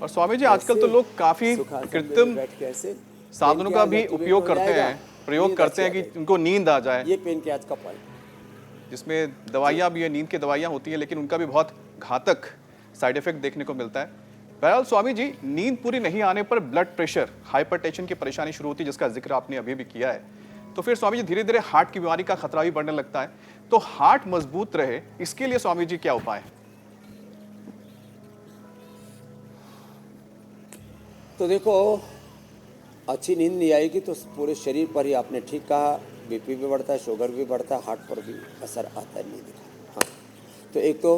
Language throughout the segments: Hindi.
और स्वामी जी आजकल तो लोग काफी कृत्रिम साधनों का भी उपयोग करते हैं, प्रयोग करते हैं कि उनको नींद आ जाए। ये पेन के आज का पॉइंट, जिसमें दवाइयाँ भी है, नींद की दवाइयाँ होती हैं, लेकिन उनका भी बहुत घातक साइड इफेक्ट देखने को मिलता है। बहरहाल स्वामी जी, नींद पूरी नहीं आने पर ब्लड प्रेशर, हाइपरटेंशन की परेशानी शुरू होती है, जिसका जिक्र आपने अभी भी किया है। तो फिर स्वामी जी धीरे धीरे हार्ट की बीमारी का खतरा भी बढ़ने लगता है। तो हार्ट मजबूत रहे, इसके लिए स्वामी जी क्या उपाय है? तो देखो, अच्छी नींद नहीं आएगी तो पूरे शरीर पर ही, आपने ठीक कहा, बीपी भी बढ़ता है, शुगर भी बढ़ता है, हार्ट पर भी असर आता है नींद का। हाँ, तो एक तो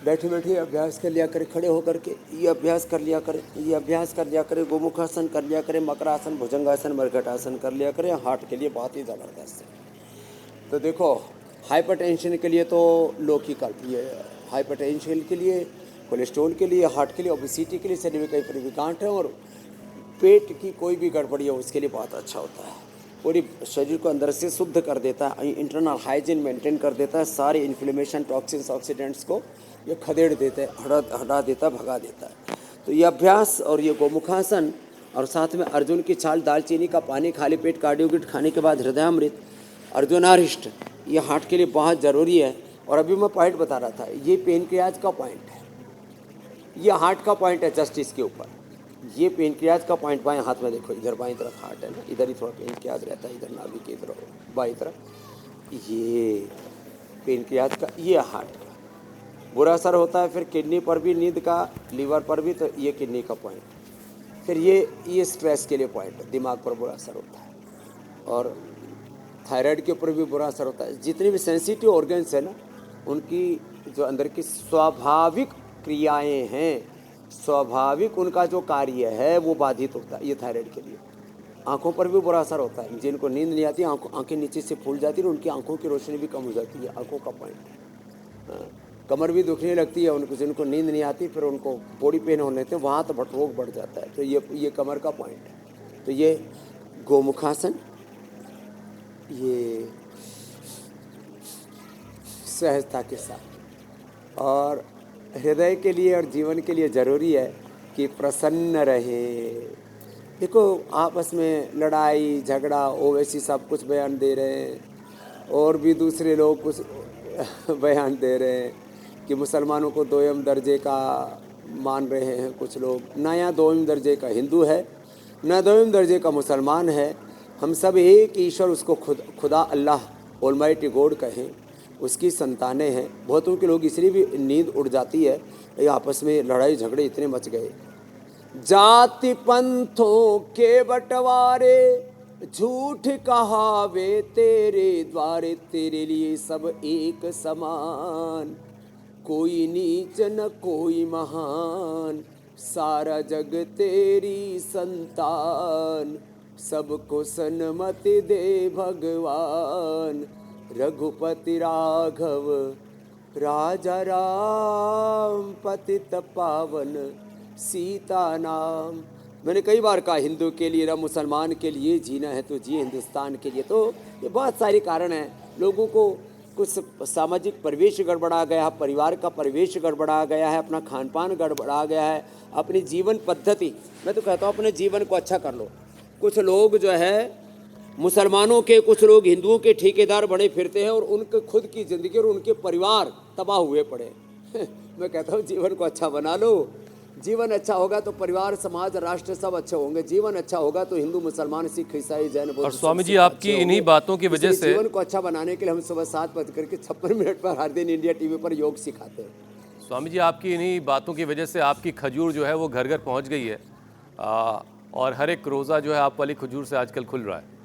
बैठे बैठे अभ्यास कर लिया करे, खड़े होकर के ये अभ्यास कर लिया करे, ये अभ्यास कर लिया करे, गोमुखासन कर लिया करे, मकरासन, भुजंगासन, मरघटासन कर लिया करे। हार्ट के लिए बहुत ही ज़बरदस्त है। तो देखो, हाइपरटेंशन के लिए तो लौकिकल, ये हाइपरटेंशन के लिए, कोलेस्ट्रॉल के लिए, हार्ट के लिए, ओबेसिटी के लिए, शरीर में कई परिविकांठ है, और पेट की कोई भी गड़बड़ी हो उसके लिए बहुत अच्छा होता है। पूरी शरीर को अंदर से शुद्ध कर देता है, इंटरनल हाइजीन मेंटेन कर देता है, सारे इन्फ्लेमेशन, टॉक्सिन्स, ऑक्सीडेंट्स को ये खदेड़ देता है, हटा देता है, भगा देता है। तो ये अभ्यास और ये गोमुखासन, और साथ में अर्जुन की छाल, दालचीनी का पानी, खाली पेट कार्डियोगिट खाने के बाद हृदयामृत, अर्जुनारिष्ट, ये हार्ट के लिए बहुत ज़रूरी है। और अभी मैं पॉइंट बता रहा था, ये पेनक्रियाज का पॉइंट है, ये हार्ट का पॉइंट है जस्ट इसके ऊपर। ये पेनक्रियाज का पॉइंट बाएं हाथ में देखो, इधर बाएं तरफ हार्ट है ना, इधर ही थोड़ा पेनक्रियाज रहता है, इधर नाभि के इधर बाएं तरफ, ये पेनक्रियाज का, ये हार्ट का बुरा असर होता है। फिर किडनी पर भी नींद का, लीवर पर भी, तो ये किडनी का पॉइंट। फिर ये स्ट्रेस के लिए पॉइंट है, दिमाग पर बुरा असर होता है, और थायराइड के ऊपर भी बुरा असर होता है। जितनी भी सेंसिटिव ऑर्गन्स है ना, उनकी जो अंदर की स्वाभाविक क्रियाएं हैं, स्वाभाविक उनका जो कार्य है वो बाधित होता है। ये थायराइड के लिए आंखों पर भी बुरा असर होता है। जिनको नींद नहीं आती, आंखें नीचे से फूल जाती है, उनकी आंखों की रोशनी भी कम हो जाती है, आंखों का पॉइंट। कमर भी दुखने लगती है उनको, जिनको नींद नहीं आती, फिर उनको बॉडी पेन होने लगते हैं, वहाँ तो रोग बढ़ जाता है। तो ये कमर का पॉइंट है। तो ये गोमुखासन, ये सहजता के साथ, और हृदय के लिए और जीवन के लिए ज़रूरी है कि प्रसन्न रहे। देखो, आपस में लड़ाई झगड़ा ओवैसी सब कुछ बयान दे रहे हैं, और भी दूसरे लोग कुछ बयान दे रहे हैं कि मुसलमानों को दोयम दर्जे का मान रहे हैं कुछ लोग। ना यहाँ दोयम दर्जे का हिंदू है, ना दोयम दर्जे का मुसलमान है। हम सब एक ईश्वर, उसको खुदा अल्लाह ऑलमाइटी गॉड कहें, उसकी संतानें हैं। बहुतों के लोग इसलिए भी नींद उड़ जाती है, आपस में लड़ाई झगड़े इतने मच गए। जाति पंथों के बंटवारे, झूठ कहावे तेरे द्वारे, तेरे लिए सब एक समान, कोई नीच न कोई महान, सारा जग तेरी संतान, सबको सन्मति दे भगवान, रघुपति राघव राजा राम, पतित पावन सीता नाम। मैंने कई बार कहा, हिंदू के लिए, मुसलमान के लिए जीना है तो जिए हिंदुस्तान के लिए। तो ये बहुत सारे कारण हैं। लोगों को कुछ सामाजिक परिवेश गड़बड़ा गया है, परिवार का परिवेश गड़बड़ा गया है, अपना खान पान गड़बड़ा गया है, अपनी जीवन पद्धति। मैं तो कहता हूँ अपने जीवन को अच्छा कर लो। कुछ लोग जो है मुसलमानों के, कुछ लोग हिंदुओं के ठेकेदार बने फिरते हैं, और उनके खुद की ज़िंदगी और उनके परिवार तबाह हुए पड़े। मैं कहता हूँ जीवन को अच्छा बना लो। जीवन अच्छा होगा तो परिवार, समाज, राष्ट्र सब अच्छे होंगे। जीवन अच्छा होगा तो हिंदू, मुसलमान, सिख, ईसाई, जैन, बौद्ध। और स्वामी जी आपकी इन्हीं बातों की वजह से जीवन को अच्छा बनाने के लिए हम सुबह 7:56 पर हर दिन इंडिया टीवी पर योग सिखाते हैं। स्वामी जी आपकी इन्हीं बातों की वजह से आपकी खजूर जो है वो घर घर पहुंच गई है, और हर एक रोज़ा जो है आप वाली खजूर से आजकल खुल रहा है।